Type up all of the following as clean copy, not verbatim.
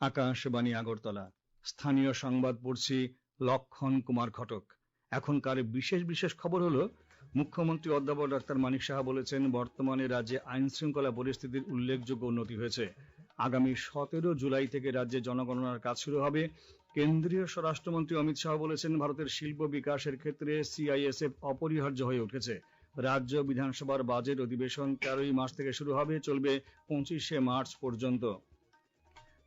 আকাশবাণী আগরতলা। স্থানীয় সংবাদ পড়ছি লক্ষণ কুমার ঘটক। এখনকার বিশেষ খবর হলো, মুখ্যমন্ত্রী অধ্যাপক ডাক্তার মানিক সাহা বলেছেন, বর্তমানে রাজ্যে আইন শৃঙ্খলা পরিস্থিতির উল্লেখযোগ্য উন্নতি হয়েছে। আগামী 17 জুলাই থেকে রাজ্যে জনগণনার কাজ শুরু হবে। কেন্দ্রীয় স্বরাষ্ট্রমন্ত্রী অমিত শাহ বলেছেন, ভারতের শিল্প বিকাশের ক্ষেত্রে সিআইএসএফ অপরিহার্য হয়ে উঠেছে। রাজ্য বিধানসভার বাজেট অধিবেশন 13ই মার্চ থেকে শুরু হবে, চলবে 25শে মার্চ পর্যন্ত।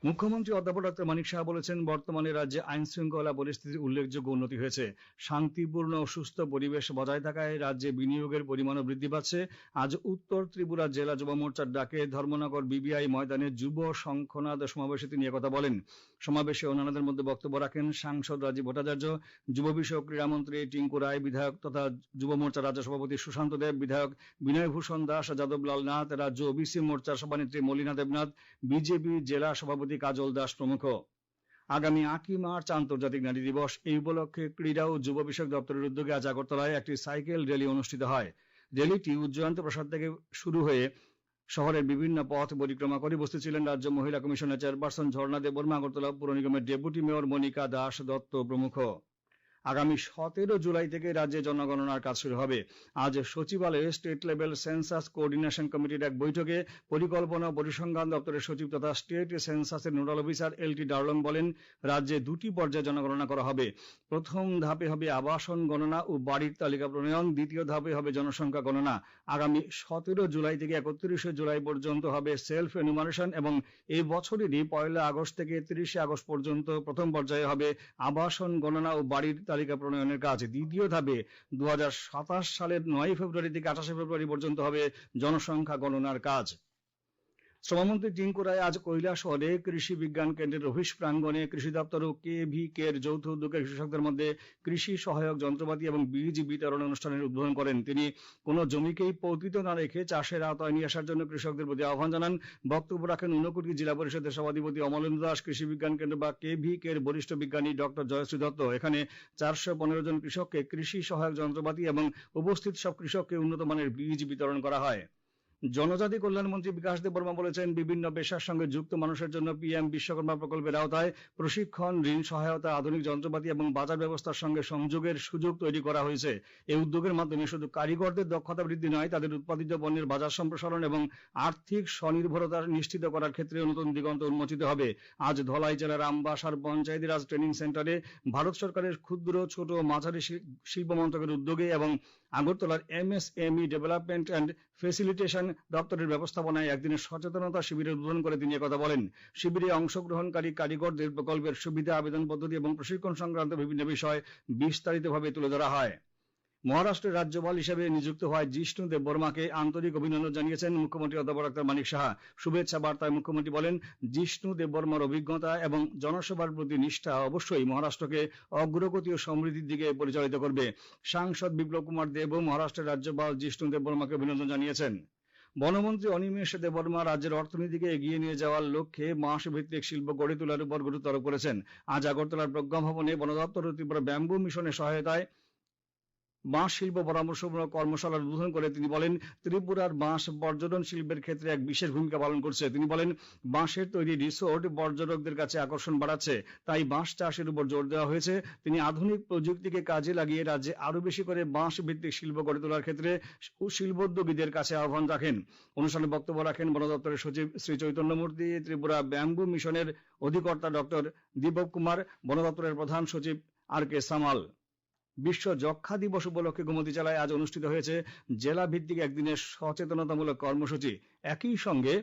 মুখ্যমন্ত্রী অধ্যাপক ডাক্তার মানিক সাহা বলেছেন, বর্তমানে রাজ্যে আইন শৃঙ্খলা পরিস্থিতির উল্লেখযোগ্য উন্নতি হয়েছে। শান্তিপূর্ণ ও সুস্থ পরিবেশ বজায় থাকায় রাজ্যে বিনিয়োগের পরিমাণও বৃদ্ধি পাচ্ছে। আজ উত্তর ত্রিপুরা জেলা যুব মোর্চার ডাকে ধর্মনগর বিবিআই ময়দানে যুব শঙ্খনাদ সমাবেশে তিনি একথা বলেন। সমাবেশে অন্যান্যদের মধ্যে বক্তব্য রাখেন সাংসদ রাজীব ভট্টাচার্য, যুব বিষয়ক ক্রীড়ামন্ত্রী টিঙ্কু রায়, বিধায়ক তথা যুব মোর্চার রাজ্য সভাপতি সুশান্ত দেব, বিধায়ক বিনয় ভূষণ দাস, যাদবলাল নাথ, রাজ্য ওবিসি মোর্চার সভানেত্রী মলিনা দেবনাথ, বিজেপি জেলা সভাপতি কাজল দাস প্রমুখ। আগামী 8ই মার্চ আন্তর্জাতিক নারী দিবস। এই উপলক্ষে ক্রীড়া ও যুব বিষয়ক দপ্তরের উদ্যোগে আজ আগরতলায় একটি সাইকেল র্যালি অনুষ্ঠিত হয়। র্যালিটি উজ্জয়ন্ত প্রসাদ থেকে শুরু হয়ে শহরের বিভিন্ন পথ পরিক্রমা করে উপস্থিত ছিলেন রাজ্য মহিলা কমিশনের চেয়ারপারসন ঝর্ণা দেববর্মা, আগরতলা পুর নিগমের ডেপুটি মেয়র মনিকা দাস দত্ত প্রমুখ। আগামী 17 জুলাই থেকে রাজ্যে জনগণনার কাজ শুরু হবে। আজ সচিবালয়ে স্টেট লেভেল সেন্সাস কোঅর্ডিনেশন কমিটির এক বৈঠকে পরিকল্পনা ও পরিসংখ্যান দপ্তরের সচিব তথা স্টেট সেন্সাসের নোডাল অফিসার LT ডার্লং বলেন, রাজ্যে 2টি পর্যায়ে জনগণনা করা হবে। প্রথম ধাপে হবে আবাসন গণনা ও বাড়ির তালিকা প্রণয়ন, দ্বিতীয় ধাপে হবে জনসংখ্যা গণনা। আগামী 17 জুলাই থেকে 31 জুলাই পর্যন্ত হবে সেলফ এনুমারেশন এবং এই বছরেরই 1 আগস্ট থেকে 30 আগস্ট পর্যন্ত প্রথম পর্যায়ে হবে আবাসন গণনা ও বাড়ির তালিকা প্রণয়নের কাজ। দ্বিতীয় ধাপে 2027 সালের 9 ফেব্রুয়ারি থেকে 28 ফেব্রুয়ারি পর্যন্ত হবে জনসংখ্যা গণনার কাজ। শ্রমমন্ত্রী টিঙ্কু রায় আজ কৈলাসহরে কৃষি বিজ্ঞান কেন্দ্রের অফিস প্রাঙ্গণে কৃষি দপ্তর ও KVK এর যৌথ উদ্যোগে কৃষকদের মধ্যে কৃষি সহায়ক যন্ত্রপাতি এবং বীজ বিতরণ অনুষ্ঠানের উদ্বোধন করেন। তিনি কোনো জমিকেই পতিত না রেখে চাষের আওতায় নিয়ে আসার জন্য কৃষকদের প্রতি আহ্বান জানান। বক্তব্য রাখেন ঊনকোটি জেলা পরিষদের সভাধিপতি অমলেন্দু দাস, কৃষি বিজ্ঞান কেন্দ্র বা KVK এর বরিষ্ঠ বিজ্ঞানী ডক্টর জয়শ্রী দত্ত। এখানে 415 জন কৃষককে কৃষি সহায়ক যন্ত্রপাতি এবং উপস্থিত সব কৃষককে উন্নত মানের বীজ বিতরণ করা হয়। জনজাতি কল্যাণ মন্ত্রী বিকাশ দেববর্মা বলেছেন, বিভিন্ন পেশার সঙ্গে যুক্ত মানুষের জন্য PM বিশ্বকর্মা প্রকল্পের আওতায় প্রশিক্ষণ, ঋণ সহায়তা, আধুনিক যন্ত্রপাতি এবং বাজার ব্যবস্থার সঙ্গে সংযোগের সুযোগ তৈরি করা হয়েছে। এই উদ্যোগের মাধ্যমে শুধু কারিগরদের দক্ষতা বৃদ্ধি নয়, তাদের উৎপাদিত পণ্যের বাজার সম্প্রসারণ এবং আর্থিক স্বনির্ভরতা নিশ্চিত করার ক্ষেত্রে নতুন দিগন্ত উন্মোচিত হবে। আজ ধলাই জেলার আমবাসার পঞ্চায়েতি রাজ ট্রেনিং সেন্টারে ভারত সরকারের ক্ষুদ্র, ছোট ও মাঝারি শিল্প মন্ত্রকের উদ্যোগে এবং আগরতলার MSME ডেভেলপমেন্ট অ্যান্ড ফেসিলিটেশন দপ্তরের ব্যবস্থাপনায় একদিনের সচেতনতা শিবিরের উদ্বোধন করে তিনি একথা বলেন। শিবিরে অংশগ্রহণকারী কারিগরদের প্রকল্পের সুবিধা, আবেদন পদ্ধতি এবং প্রশিক্ষণ সংক্রান্ত বিভিন্ন বিষয় বিস্তারিতভাবে তুলে ধরা হয়। মহারাষ্ট্রের রাজ্যপাল হিসেবে নিযুক্ত হওয়ায় জিষ্ণু দেববর্মাকে আন্তরিক অভিনন্দন জানিয়েছেন মুখ্যমন্ত্রী অধ্যাপক ডাক্তার মানিক সাহা। শুভেচ্ছা বার্তায় মুখ্যমন্ত্রী বলেন, জিষ্ণু দেববর্মার অভিজ্ঞতা এবং জনসেবার প্রতি নিষ্ঠা অবশ্যই মহারাষ্ট্রকে অগ্রগতি ও সমৃদ্ধির দিকে পরিচালিত করবে। সাংসদ বিপ্লব কুমার দেবও মহারাষ্ট্রের রাজ্যপাল জিষ্ণু দেববর্মাকে অভিনন্দন জানিয়েছেন। বনমন্ত্রী অনিমেষ দেববর্মা রাজ্যের অর্থনীতিকে এগিয়ে নিয়ে যাওয়ার লক্ষ্যে বাঁশ ভিত্তিক শিল্প গড়ে তোলার উপর গুরুত্ব আরোপ করেছেন। আজ আগরতলার প্রজ্ঞা ভবনে বন দপ্তর ও ত্রিপুরা ব্যাম্বু মিশনের সহায়তায় বাঁশ শিল্প পরামর্শমূলক কর্মশালার উদ্বোধন করে তিনি বলেন, ত্রিপুরার বাঁশ পর্যটন শিল্পের ক্ষেত্রে এক বিশেষ ভূমিকা পালন করছে। তিনি বলেন, বাঁশের তৈরি রিসোর্ট পর্যটকদের কাছে আকর্ষণ বাড়াচ্ছে, তাই বাঁশ চাষের উপর জোর দেওয়া হয়েছে। তিনি আধুনিক প্রযুক্তিকে কাজে লাগিয়ে রাজ্যে আরো বেশি করে বাঁশ ভিত্তিক শিল্প গড়ে তোলার ক্ষেত্রে শিল্পোদ্যোগীদের কাছে আহ্বান রাখেন। অনুষ্ঠানে বক্তব্য রাখেন বন দপ্তরের সচিব শ্রী চৈতন্যমূর্তি, ত্রিপুরা ব্যাম্বু মিশনের অধিকর্তা ডক্টর দীপক কুমার, বন দপ্তরের প্রধান সচিব RK সামাল। বিশ্ব যক্ষ্মা দিবস উপলক্ষে গোমতী জেলায় আজ অনুষ্ঠিত হয়েছে জেলা ভিত্তিক একদিনের সচেতনতামূলক কর্মসূচি। একই সঙ্গে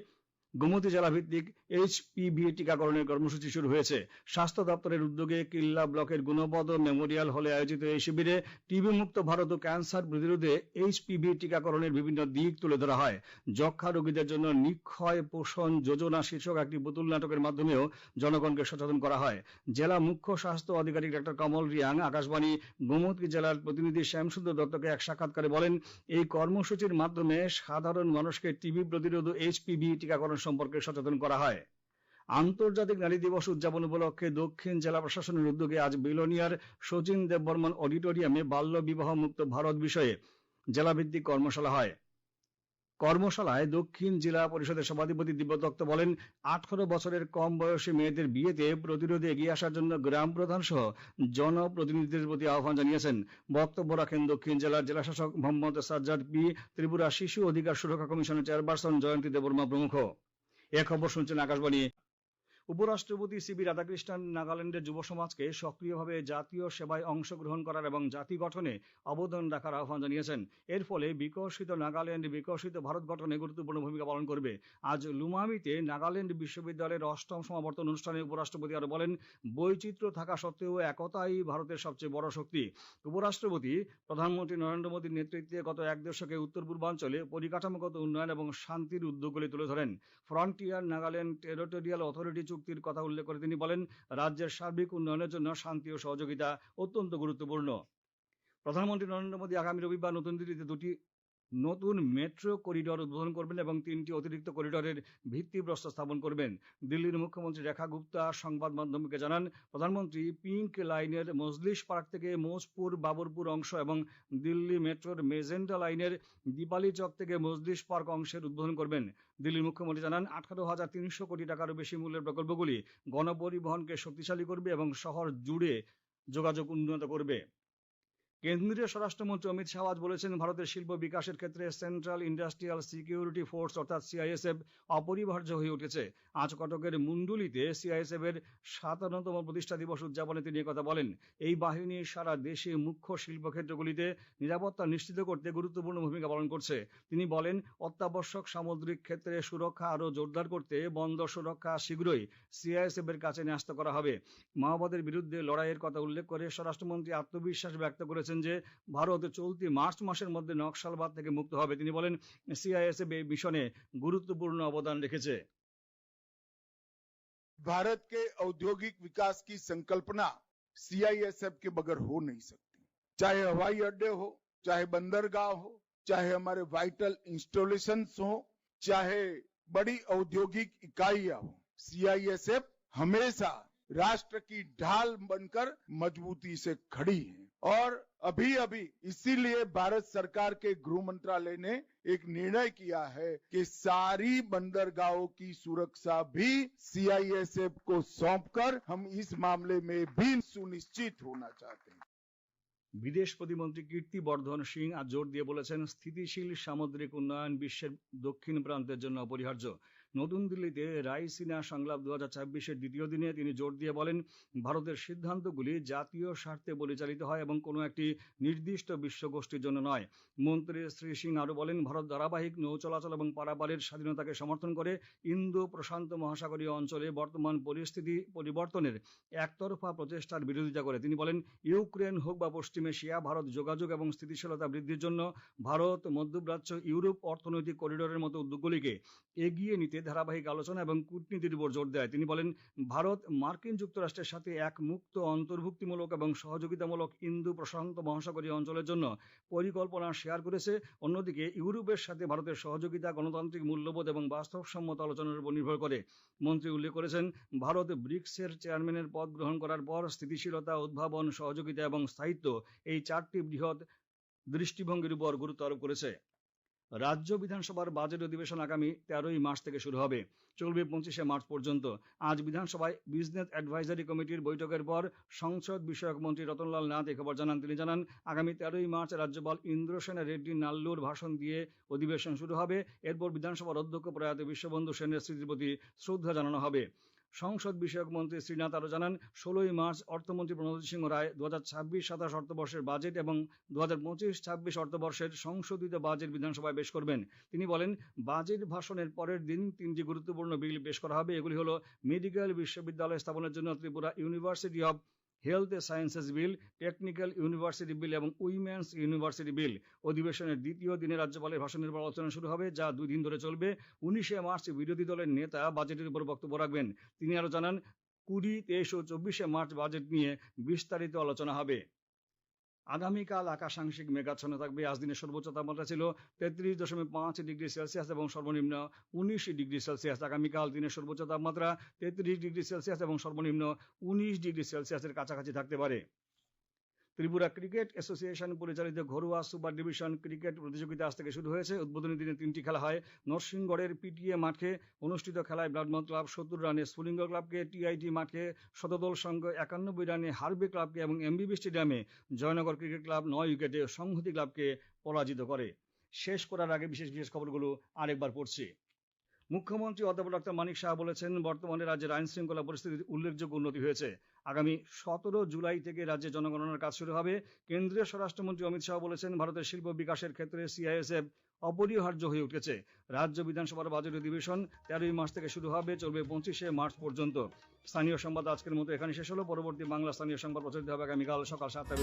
গোমতী জেলা ভিত্তিক HPV টিকাকরণের কর্মসূচি শুরু হয়েছে। স্বাস্থ্য দপ্তরের উদ্যোগে কিল্লা ব্লকের গুণপদ মেমোরিয়াল হলে আয়োজিত এই শিবিরে টিবি মুক্ত ভারত ও ক্যান্সার প্রতিরোধে HPV টিকাকরণের বিভিন্ন দিক তুলে ধরা হয়। যক্ষ্মা রোগীদের জন্য নিক্ষয় পোষণ যোজনা শীর্ষক একটি পুতুল নাটকের মাধ্যমেও জনগণকে সচেতন করা হয়। জেলা মুখ্য স্বাস্থ্য আধিকারিক ডক্টর কমল রিয়াং আকাশবাণী গোমতী জেলার প্রতিনিধি শ্যামসুন্দর দত্তকে এক সাক্ষাৎকারে বলেন, এই কর্মসূচির মাধ্যমে সাধারণ মানুষকে টিবি প্রতিরোধ ও HPV টিকাকরণ সম্পর্কে সচেতন করা হয়। আন্তর্জাতিক নারী দিবস উদযাপন উপলক্ষে দক্ষিণ জেলা প্রশাসনের উদ্যোগে আজ বিলোনিয়ার শচীন দেববর্মন অডিটোরিয়ামে বাল্য বিবাহ মুক্ত ভারত বিষয়ে জেলাভিত্তিক কর্মশালা হয়। কর্মশালায় দক্ষিণ জেলা পরিষদের সভাধিপতি দিব্য দত্ত বলেন, 18 বছরের কম বয়সী মেয়েদের বিয়েতে প্রতিরোধে এগিয়ে আসার জন্য গ্রাম প্রধান সহ জনপ্রতিনিধিদের প্রতি আহ্বান জানিয়েছেন। বক্তব্য রাখেন দক্ষিণ জেলার জেলাশাসক মোহাম্মদ সাজ্জাদ পি, ত্রিপুরা শিশু অধিকার সুরক্ষা কমিশনের চেয়ারপারসন জয়ন্তী দেববর্মা প্রমুখ। এ খবর শুনছেন আকাশবাণী। উপরাষ্ট্রপতি সিবি রাধাকৃষ্ণন নাগাল্যান্ডের যুব সমাজকে সক্রিয়ভাবে জাতীয় সেবায় অংশগ্রহণ করার এবং জাতি গঠনে অবদান রাখার আহ্বান জানিয়েছেন। এর ফলে বিকশিত নাগাল্যান্ড বিকশিত ভারত গঠনে গুরুত্বপূর্ণ ভূমিকা পালন করবে। আজ লুমামিতে নাগাল্যান্ড বিশ্ববিদ্যালয়ের 8ম সমাবর্তন অনুষ্ঠানে উপরাষ্ট্রপতি আরো বলেন, বৈচিত্র্য থাকা সত্ত্বেও একতাই ভারতের সবচেয়ে বড় শক্তি। উপরাষ্ট্রপতি প্রধানমন্ত্রী নরেন্দ্র মোদীর নেতৃত্বে গত এক দশকে উত্তর পূর্বাঞ্চলে পরিকাঠামোগত উন্নয়ন এবং শান্তির উদ্যোগগুলি তুলে ধরেন। ফ্রন্টিয়ার নাগাল্যান্ড টেরিটোরিয়াল অথরিটি চুক্তির কথা উল্লেখ করে তিনি বলেন, রাজ্যের সার্বিক উন্নয়নের জন্য শান্তি ও সহযোগিতা অত্যন্ত গুরুত্বপূর্ণ। প্রধানমন্ত্রী নরেন্দ্র মোদী আগামী রবিবার নতুন দিল্লিতে 2টি নতুন মেট্রো করিডর উদ্বোধন করবেন এবং 3টি অতিরিক্ত করিডরের ভিত্তিপ্রস্তর স্থাপন করবেন। দিল্লির মুখ্যমন্ত্রী রেখা গুপ্তা সংবাদ মাধ্যমকে জানান, প্রধানমন্ত্রী পিঙ্ক লাইনের মজলিস পার্ক থেকে মৌজপুর বাবরপুর অংশ এবং দিল্লি মেট্রোর মেজেন্টা লাইনের দীপালি চক থেকে মজলিস পার্ক অংশের উদ্বোধন করবেন। দিল্লির মুখ্যমন্ত্রী জানান, 18,300 কোটি টাকারও বেশি মূল্যের প্রকল্পগুলি গণপরিবহনকে শক্তিশালী করবে এবং শহর জুড়ে যোগাযোগ উন্নত করবে। কেন্দ্রীয় স্বরাষ্ট্রমন্ত্রী অমিত শাহ আজ বলেছেন, ভারতের শিল্প বিকাশের ক্ষেত্রে সেন্ট্রাল ইন্ডাস্ট্রিয়াল সিকিউরিটি ফোর্স অর্থাৎ সিআইএসএফ অপরিহার্য হয়ে উঠেছে। আজ কটকের মুন্ডুলিতে সিআইএসএফ এর 57তম প্রতিষ্ঠা দিবস উদযাপনে তিনি একথা বলেন। এই বাহিনী সারা দেশে মুখ্য শিল্পক্ষেত্রগুলিতে নিরাপত্তা নিশ্চিত করতে গুরুত্বপূর্ণ ভূমিকা পালন করছে। তিনি বলেন, অত্যাবশ্যক সামুদ্রিক ক্ষেত্রে সুরক্ষা আরও জোরদার করতে বন্দর সুরক্ষা শীঘ্রই সিআইএসএফ এর কাছে ন্যস্ত করা হবে। মাওবাদের বিরুদ্ধে লড়াইয়ের কথা উল্লেখ করে স্বরাষ্ট্রমন্ত্রী আত্মবিশ্বাস ব্যক্ত করেছেন যে ভারত চলতি মার্চ মাসের মধ্যে নকশালবাদ থেকে মুক্ত হবে। তিনি বলেন, সিআইএসএফ এই মিশনে গুরুত্বপূর্ণ অবদান রেখেছে। भारत के औद्योगिक विकास की संकल्पना सीआईएसएफ के बगैर हो नहीं सकती। चाहे हवाई अड्डे हो, चाहे बंदरगाह हो, चाहे हमारे वाइटल इंस्टॉलेशंस हो, चाहे बड़ी औद्योगिक इकाइयां हो, सीआईएसएफ हमेशा राष्ट्र की ढाल बनकर मजबूती से खड़ी है। और अभी इसीलिए भारत सरकार के गृह मंत्रालय ने एक निर्णय किया है कि सारी बंदरगाहों की सुरक्षा भी सीआईएसएफ को सौंपकर हम इस मामले में भी सुनिश्चित होना चाहते हैं। বিদেশ প্রতিমন্ত্রী কীর্তি বর্ধন সিং আজ জোর দিয়ে বলেছেন, স্থিতিশীল সামুদ্রিক উন্নয়ন বিশ্বের দক্ষিণ প্রান্তের জন্য অপরিহার্য। নতুন দিল্লিতে রাইসিনা সংলাপ 2026-এর দ্বিতীয় দিনে তিনি জোর দিয়ে বলেন, ভারতের সিদ্ধান্তগুলি জাতীয় স্বার্থে পরিচালিত হয় এবং কোনো একটি নির্দিষ্ট বিশ্বগোষ্ঠীর জন্য নয়। মন্ত্রী শ্রী সিং আরও বলেন, ভারত ধারাবাহিক নৌ চলাচল এবং পারাপারের স্বাধীনতাকে সমর্থন করে ইন্দো প্রশান্ত মহাসাগরীয় অঞ্চলে বর্তমান পরিস্থিতি পরিবর্তনের একতরফা প্রচেষ্টার বিরোধিতা করে। তিনি বলেন, ইউক্রেন হোক বা পশ্চিম এশিয়া, ভারত যোগাযোগ এবং স্থিতিশীলতা বৃদ্ধির জন্য ভারত মধ্যপ্রাচ্য ইউরোপ অর্থনৈতিক করিডোরের মতো উদ্যোগগুলিকে এগিয়ে নিতে ধারাবাহিক আলোচনা এবং কূটনীতির উপর জোর দেয়। তিনি বলেন, ভারত মার্কিন যুক্তরাষ্ট্রের সাথে এক মুক্ত অন্তর্ভুক্তিমূলক এবং সহযোগিতামূলক ইন্দো প্রশান্ত মহাসাগরীয় অঞ্চলের জন্য পরিকল্পনা শেয়ার করেছে। অন্যদিকে ইউরোপের সাথে ভারতের সহযোগিতা গণতান্ত্রিক মূল্যবোধ এবং বাস্তবসম্মত আলোচনার উপর নির্ভর করে। মন্ত্রী উল্লেখ করেছেন, ভারত ব্রিক্সের চেয়ারম্যানের পদ গ্রহণ করার পর স্থিতিশীলতা, উদ্ভাবন, সহযোগিতা এবং স্থায়িত্ব এই 4টি বৃহৎ দৃষ্টিভঙ্গির উপর গুরুত্ব আরোপ করেছে। রাজ্য বিধানসভার বাজেট অধিবেশন আগামী 13ই মার্চ থেকে শুরু হবে, চলবে 25শে মার্চ পর্যন্ত। আজ বিধানসভায় বিজনেস অ্যাডভাইজারি কমিটির বৈঠকের পর সংসদ বিষয়ক মন্ত্রী রতনলাল নাথ এই খবর জানান। তিনি জানান, আগামী 13ই মার্চ রাজ্যপাল ইন্দ্রসেন রেড্ডি নাল্লুর ভাষণ দিয়ে অধিবেশন শুরু হবে। এরপর বিধানসভার অধ্যক্ষ প্রয়াত বিশ্ববন্ধু সেনের স্মৃতির প্রতি শ্রদ্ধা জানানো হবে। সংসদ বিষয়ক মন্ত্রী শ্রীনাথ আরও জানান, 16ই মার্চ অর্থমন্ত্রী প্রণোদ সিংহ রায় 2026-27 অর্থবর্ষের বাজেট এবং 2025-26 অর্থবর্ষের সংশোধিত বাজেট বিধানসভায় পেশ করবেন। তিনি বলেন, বাজেট ভাষণের পরের দিন 3টি গুরুত্বপূর্ণ বিল পেশ করা হবে। এগুলি হল মেডিকেল বিশ্ববিদ্যালয় স্থাপনের জন্য Tripura university of health sciences bill, technical university bill এবং উইমেন্স ইউনিভার্সিটি বিল। অধিবেশনের দ্বিতীয় দিনে রাজ্যপালের ভাষণের পর আলোচনা শুরু হবে, যা 2 দিন ধরে চলবে। 19শে মার্চ বিরোধী দলের নেতা বাজেটের উপর বক্তব্য রাখবেন। তিনি আরও জানান, 20, 23 ও 24শে মার্চ বাজেট নিয়ে বিস্তারিত আলোচনা হবে। আগামীকাল আকাশ আংশিক মেঘাচ্ছন্ন থাকবে। আজ দিনের সর্বোচ্চ তাপমাত্রা ছিল 33.5 ডিগ্রি সেলসিয়াস এবং সর্বনিম্ন 19 ডিগ্রি সেলসিয়াস। আগামীকাল দিনের সর্বোচ্চ তাপমাত্রা 33 ডিগ্রি সেলসিয়াস এবং সর্বনিম্ন 19 ডিগ্রি সেলসিয়াসের কাছাকাছি থাকতে পারে। ত্রিপুরা ক্রিকেট অ্যাসোসিয়েশন পরিচালিত ঘরোয়া সুপার ডিভিশন ক্রিকেট প্রতিযোগিতা আজ থেকে শুরু হয়েছে। উদ্বোধনী দিনে 3টি খেলা হয়। নরসিংগড়ের পিটিএ মাঠে অনুষ্ঠিত খেলায় ব্লাডমন ক্লাব 70 রানে স্ফুলিঙ্গ ক্লাবকে, টিআইটি মাঠে শতদল সংঘ 91 রানে হারবে ক্লাবকে এবং এমবিবি স্টেডিয়ামে জয়নগর ক্রিকেট ক্লাব 9 উইকেটে সংহতি ক্লাবকে পরাজিত করে। শেষ করার আগে বিশেষ খবরগুলো আরেকবার পড়ছি। মুখ্যমন্ত্রী অধ্যাপক ডক্টর মানিক সাহা বলেছেন, বর্তমানে রাজ্যের আইন শৃঙ্খলা পরিস্থিতির উল্লেখযোগ্য উন্নতি হয়েছে। আগামী 17 জুলাই থেকে রাজ্যে জনগণনার কাজ শুরু হবে। কেন্দ্রীয় স্বরাষ্ট্রমন্ত্রী অমিত শাহ বলেছেন, ভারতের শিল্প বিকাশের ক্ষেত্রে সিআইএসএফ অপরিহার্য হয়ে উঠেছে। রাজ্য বিধানসভার বাজেট অধিবেশন 13 মার্চ থেকে শুরু হবে, চলবে 25 মার্চ পর্যন্ত। স্থানীয় সংবাদ আজকের মতো এখানে শেষ হলো। পরবর্তী বাংলা স্থানীয় সংবাদ প্রচারিত হবে আগামীকাল সকাল 7টা।